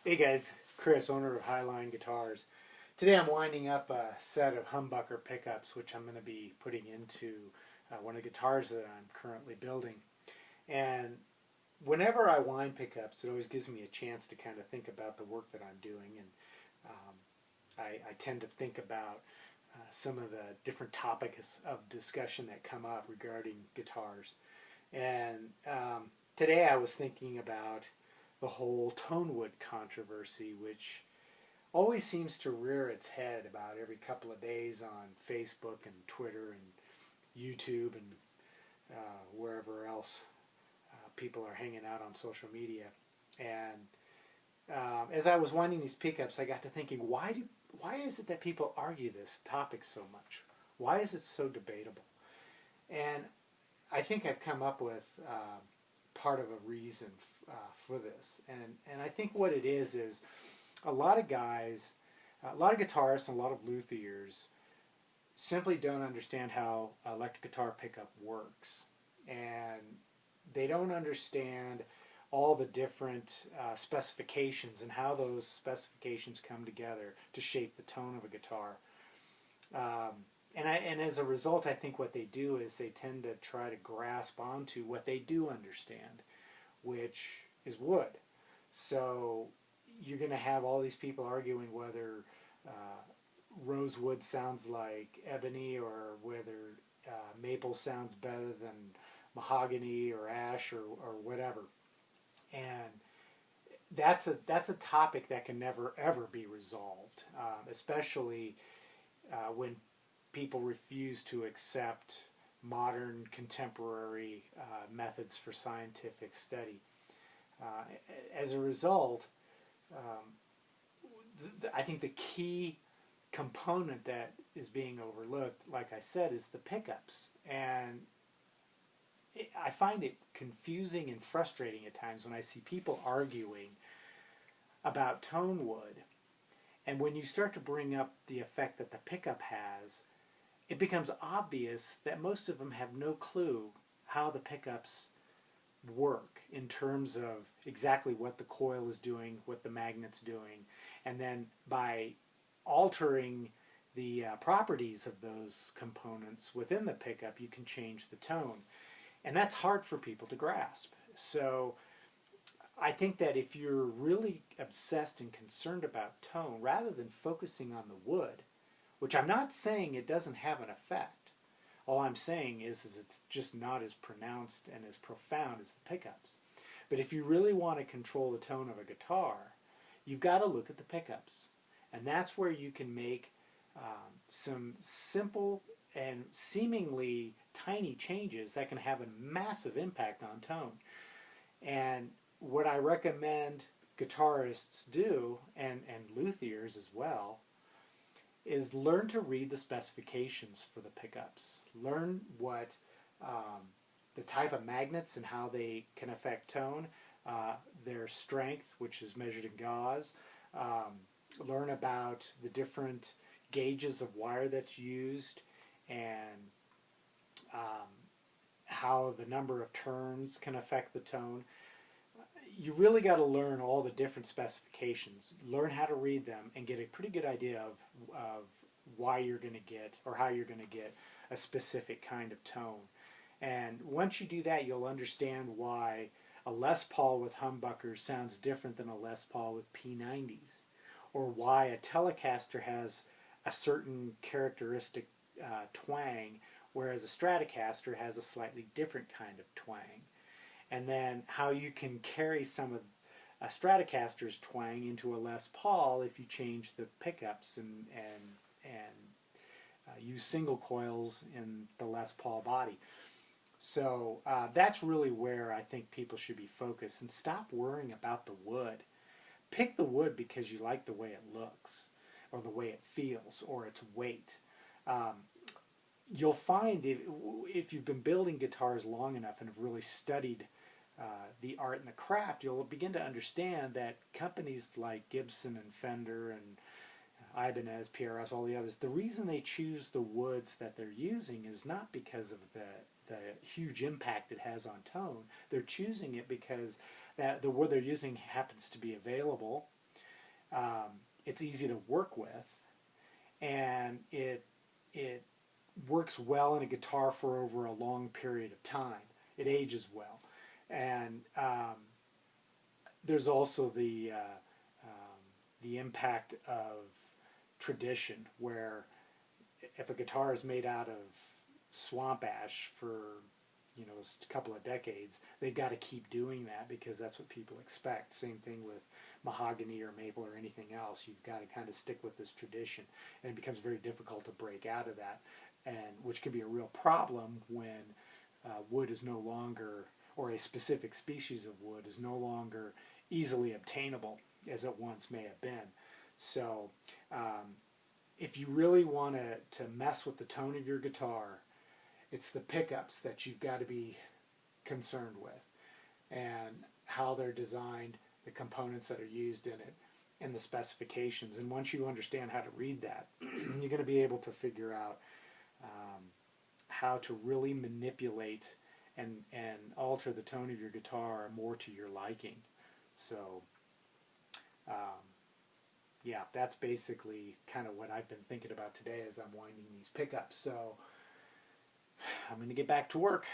Hey guys, Chris, owner of Highline Guitars. Today I'm winding up a set of humbucker pickups, which I'm going to be putting into one of the guitars that I'm currently building. And whenever I wind pickups, it always gives me a chance to kind of think about the work that I'm doing. And I tend to think about some of the different topics of discussion that come up regarding guitars. And today I was thinking about the whole tonewood controversy, which always seems to rear its head about every couple of days on Facebook and Twitter and YouTube and wherever else people are hanging out on social media. And as I was winding these pickups, I got to thinking, why is it that people argue this topic so much? Why is it so debatable? And I think I've come up with part of a reason for this, and I think what it is a lot of guys, a lot of guitarists, and a lot of luthiers simply don't understand how electric guitar pickup works, and they don't understand all the different specifications and how those specifications come together to shape the tone of a guitar. And as a result, I think what they do is they tend to try to grasp onto what they do understand, which is wood. So you're going to have all these people arguing whether rosewood sounds like ebony or whether maple sounds better than mahogany or ash or whatever. And that's a topic that can never ever be resolved, especially when people refuse to accept modern contemporary methods for scientific study. As a result, I think the key component that is being overlooked, like I said, is the pickups. And I find it confusing and frustrating at times when I see people arguing about tone wood. And when you start to bring up the effect that the pickup has, it becomes obvious that most of them have no clue how the pickups work in terms of exactly what the coil is doing, what the magnet's doing, and then by altering the properties of those components within the pickup, you can change the tone. And that's hard for people to grasp. So I think that if you're really obsessed and concerned about tone, rather than focusing on the wood, which I'm not saying it doesn't have an effect, all I'm saying is it's just not as pronounced and as profound as the pickups. But if you really want to control the tone of a guitar, you've got to look at the pickups. And that's where you can make some simple and seemingly tiny changes that can have a massive impact on tone. And what I recommend guitarists do, and luthiers as well, is learn to read the specifications for the pickups. Learn what the type of magnets and how they can affect tone, their strength, which is measured in gauge. Learn about the different gauges of wire that's used and how the number of turns can affect the tone. You really got to learn all the different specifications, learn how to read them, and get a pretty good idea of why you're going to get or how you're going to get a specific kind of tone. And once you do that, you'll understand why a Les Paul with humbuckers sounds different than a Les Paul with P90s, or why a Telecaster has a certain characteristic twang, whereas a Stratocaster has a slightly different kind of twang. And then how you can carry some of a Stratocaster's twang into a Les Paul if you change the pickups and use single coils in the Les Paul body. So that's really where I think people should be focused and stop worrying about the wood. Pick the wood because you like the way it looks or the way it feels or its weight. You'll find if you've been building guitars long enough and have really studied the art and the craft, you'll begin to understand that companies like Gibson and Fender and Ibanez, PRS, all the others, the reason they choose the woods that they're using is not because of the huge impact it has on tone. They're choosing it because the wood they're using happens to be available, It's easy to work with, and it works well in a guitar for over a long period of time. It ages well, and there's also the impact of tradition, where if a guitar is made out of swamp ash for a couple of decades, they've got to keep doing that because that's what people expect. Same thing with mahogany or maple or anything else. You've got to kind of stick with this tradition, and it becomes very difficult to break out of that, and which can be a real problem when wood is no longer, or a specific species of wood is no longer easily obtainable as it once may have been. So if you really want to mess with the tone of your guitar, it's the pickups that you've got to be concerned with, and how they're designed, the components that are used in it, and the specifications. And once you understand how to read that, you're going to be able to figure out how to really manipulate and alter the tone of your guitar more to your liking. So yeah, that's basically kind of what I've been thinking about today as I'm winding these pickups. So I'm going to get back to work.